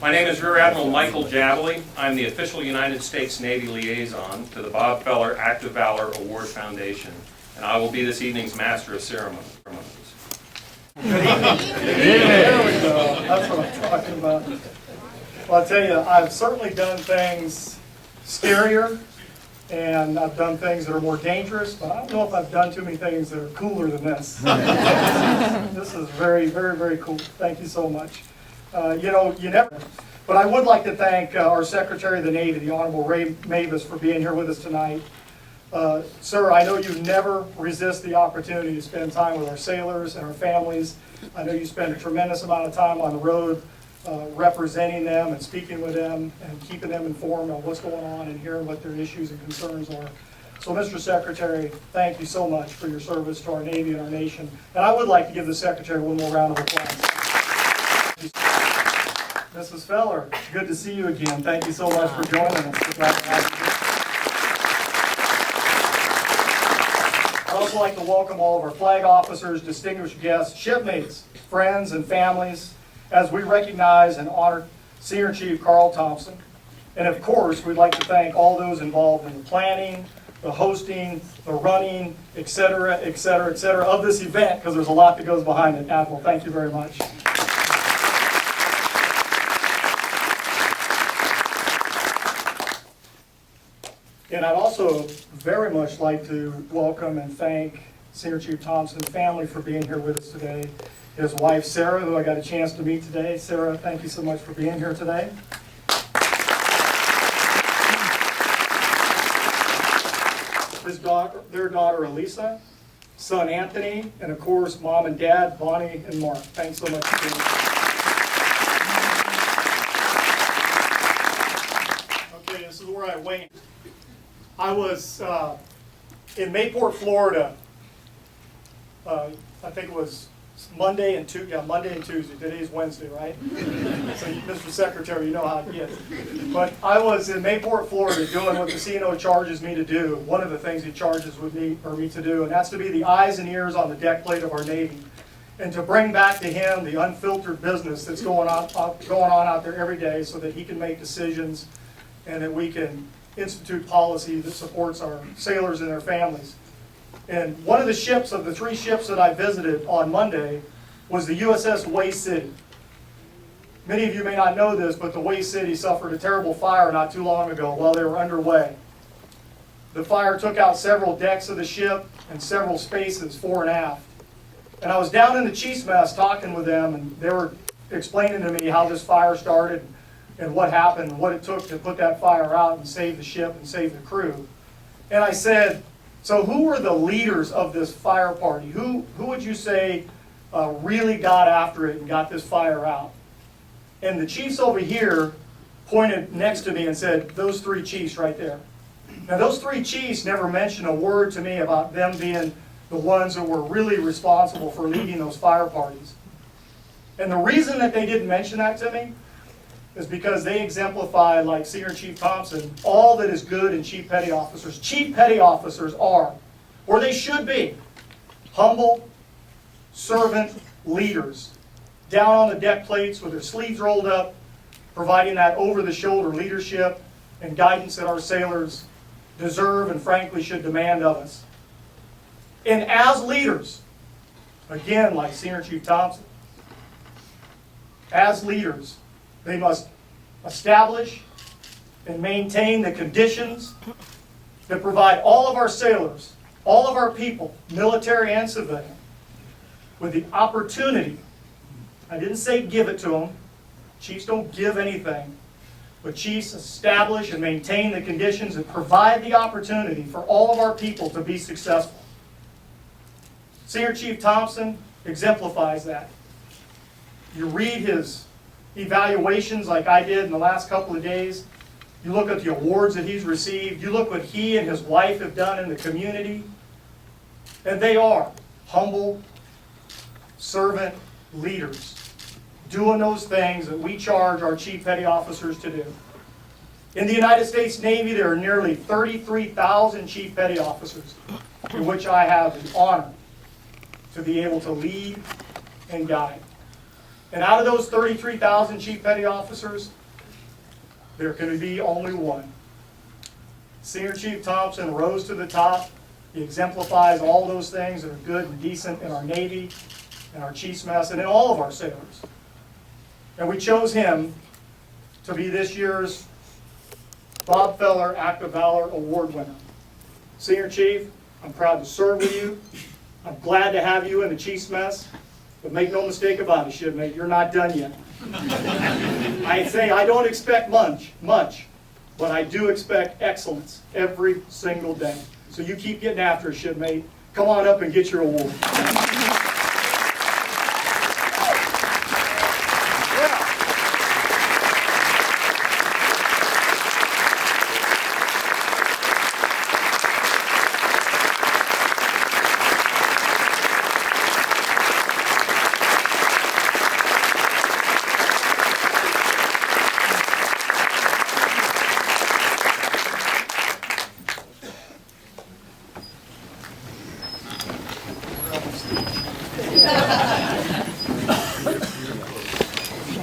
My name is Rear Admiral Michael Jabley. I'm the official United States Navy liaison to the Bob Feller Active Valor Award Foundation, and I will be this evening's Master of Ceremonies. There we go. That's what I'm talking about. Well, I'll tell you, I've certainly done things scarier, and I've done things that are more dangerous, but I don't know if I've done too many things that are cooler than this. This is very, very, very cool. Thank you so much. You never, but I would like to thank our Secretary of the Navy, the Honorable Ray Mavis, for being here with us tonight. Sir, I know you never resist the opportunity to spend time with our sailors and our families. I know you spend a tremendous amount of time on the road representing them and speaking with them and keeping them informed on what's going on and hearing what their issues and concerns are. So, Mr. Secretary, thank you so much for your service to our Navy and our nation. And I would like to give the Secretary one more round of applause. Mrs. Feller, good to see you again. Thank you so much for joining us. We're glad to have you. I'd also like to welcome all of our flag officers, distinguished guests, shipmates, friends, and families as we recognize and honor Senior Chief Carl Thompson. And of course, we'd like to thank all those involved in the planning, the hosting, the running, et cetera, et cetera, et cetera, of this event, because there's a lot that goes behind it. Admiral, thank you very much. And I'd also very much like to welcome and thank Senior Chief Thompson's family for being here with us today. His wife, Sarah, who I got a chance to meet today. Sarah, thank you so much for being here today. Their daughter, Elisa, son, Anthony, and of course, mom and dad, Bonnie and Mark. Thanks so much for being here. Okay, this is where I wait. I was in Mayport, Florida. I think it was Monday and Tuesday. Today's Wednesday, right? So, Mr. Secretary, you know how it gets. But I was in Mayport, Florida, doing what the CNO charges me to do. One of the things he charges me to do, and that's to be the eyes and ears on the deck plate of our Navy, and to bring back to him the unfiltered business that's going on out there every day, so that he can make decisions, and that we can institute policy that supports our sailors and their families. And one of the ships, of the 3 ships that I visited on Monday, was the USS Way City. Many of you may not know this, but the Way City suffered a terrible fire not too long ago while they were underway. The fire took out several decks of the ship and several spaces fore and aft. And I was down in the chief's mess talking with them, and they were explaining to me how this fire started and what happened, and what it took to put that fire out and save the ship and save the crew. And I said, so who were the leaders of this fire party? Who would you say really got after it and got this fire out? And the chiefs over here pointed next to me and said, those 3 chiefs right there. Now those 3 chiefs never mentioned a word to me about them being the ones that were really responsible for leading those fire parties. And the reason that they didn't mention that to me is because they exemplify, like Senior Chief Thompson, all that is good in Chief Petty Officers. Chief Petty Officers are, or they should be, humble, servant leaders, down on the deck plates with their sleeves rolled up, providing that over-the-shoulder leadership and guidance that our sailors deserve and frankly should demand of us. And as leaders, again, like Senior Chief Thompson, as leaders, they must establish and maintain the conditions that provide all of our sailors, all of our people, military and civilian, with the opportunity. I didn't say give it to them. Chiefs don't give anything. But chiefs establish and maintain the conditions that provide the opportunity for all of our people to be successful. Senior Chief Thompson exemplifies that. You read his evaluations like I did in the last couple of days. You look at the awards that he's received. You look what he and his wife have done in the community. And they are humble, servant leaders, doing those things that we charge our Chief Petty Officers to do. In the United States Navy, there are nearly 33,000 Chief Petty Officers, in which I have the honor to be able to lead and guide. And out of those 33,000 chief petty officers, there can be only one. Senior Chief Thompson rose to the top. He exemplifies all those things that are good and decent in our Navy, in our Chiefs Mess, and in all of our sailors. And we chose him to be this year's Bob Feller Act of Valor Award winner. Senior Chief, I'm proud to serve with you. I'm glad to have you in the Chiefs Mess. But make no mistake about it, shipmate, you're not done yet. I say I don't expect much, but I do expect excellence every single day. So you keep getting after it, shipmate. Come on up and get your award.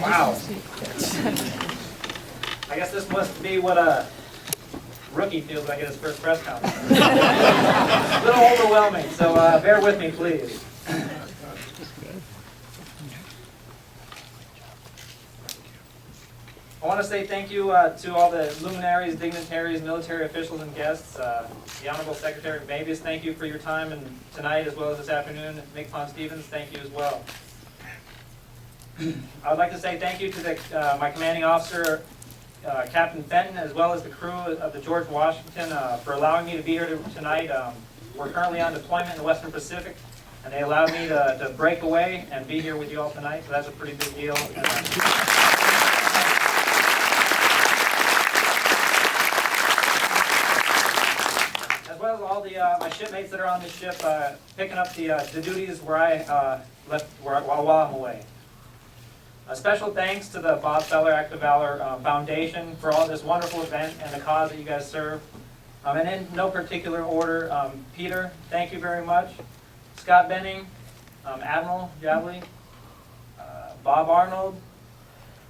Wow. I guess this must be what a rookie feels like at his first press conference. A little overwhelming, so bear with me, please. I want to say thank you to all the luminaries, dignitaries, military officials, and guests. The Honorable Secretary Mavis, thank you for your time and tonight as well as this afternoon. Mick Von Stevens, thank you as well. I would like to say thank you to my commanding officer, Captain Fenton, as well as the crew of the George Washington for allowing me to be here tonight. We're currently on deployment in the Western Pacific, and they allowed me to break away and be here with you all tonight, so that's a pretty big deal. As well as all my shipmates that are on the ship, picking up the duties where I left while I'm away. A special thanks to the Bob Feller Act of Valor Foundation for all this wonderful event and the cause that you guys serve. And in no particular order, Peter, thank you very much. Scott Benning, Admiral Javely, Bob Arnold,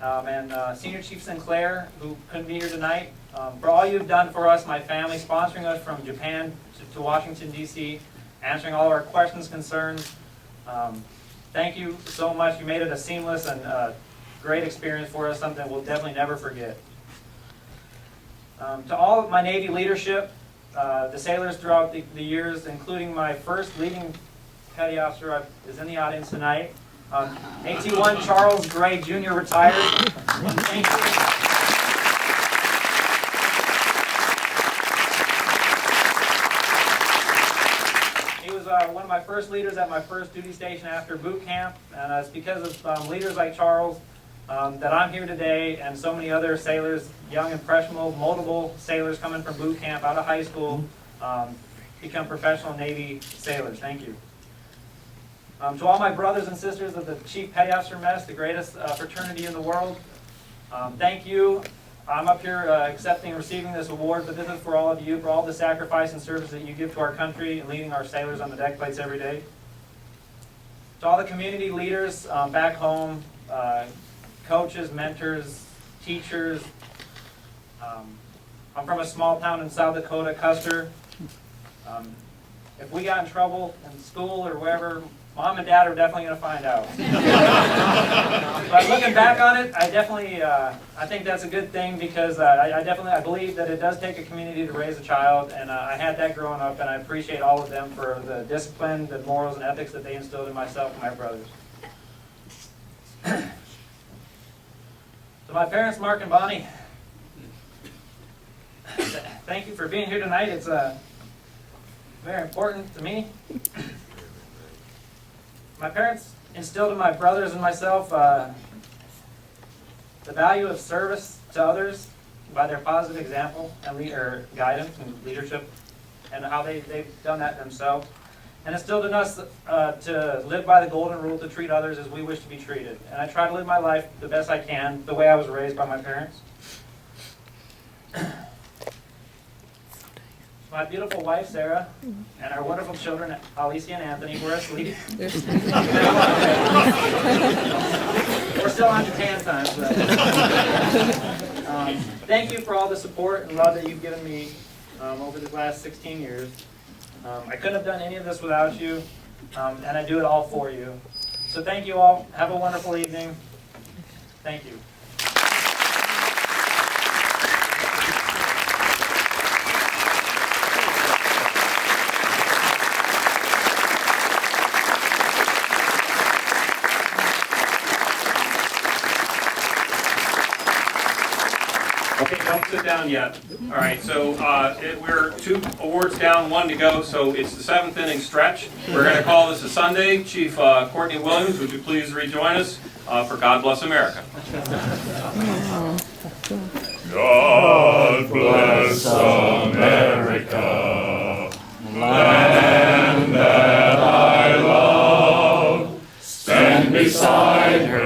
and Senior Chief Sinclair, who couldn't be here tonight, for all you've done for us, my family, sponsoring us from Japan to Washington, D.C., answering all of our questions, concerns. Thank you so much. You made it a seamless and great experience for us, something we'll definitely never forget. To all of my Navy leadership, the sailors throughout the years, including my first leading petty officer is in the audience tonight, AT-1 Charles Gray Jr. retired. Thank you. One of my first leaders at my first duty station after boot camp, and it's because of leaders like Charles that I'm here today, and so many other sailors, young, impressionable, multiple sailors coming from boot camp out of high school, become professional Navy sailors. Thank you. To all my brothers and sisters of the Chief Petty Officer Mess, the greatest fraternity in the world, thank you. I'm up here accepting and receiving this award, but this is for all of you, for all the sacrifice and service that you give to our country and leading our sailors on the deck plates every day. To all the community leaders back home, coaches, mentors, teachers. I'm from a small town in South Dakota, Custer. If we got in trouble in school or wherever, Mom and Dad are definitely going to find out. But looking back on it, I definitely, I think that's a good thing because I believe that it does take a community to raise a child, and I had that growing up, and I appreciate all of them for the discipline, the morals, and ethics that they instilled in myself and my brothers. To my parents, Mark and Bonnie, thank you for being here tonight. It's very important to me. My parents instilled in my brothers and myself the value of service to others by their positive example and guidance and leadership, and how they've done that themselves. And instilled in us to live by the golden rule to treat others as we wish to be treated. And I try to live my life the best I can, the way I was raised by my parents. My beautiful wife, Sarah, and our wonderful children, Alicia and Anthony, who are asleep. We're still on Japan time. But, thank you for all the support and love that you've given me over the last 16 years. I couldn't have done any of this without you, and I do it all for you. So thank you all. Have a wonderful evening. Thank you. Okay, don't sit down yet. All right, so we're 2 awards down, 1 to go, so it's the 7th inning stretch. We're going to call this a Sunday. Chief Courtney Williams, would you please rejoin us for God Bless America? God bless America, land that I love. Stand beside her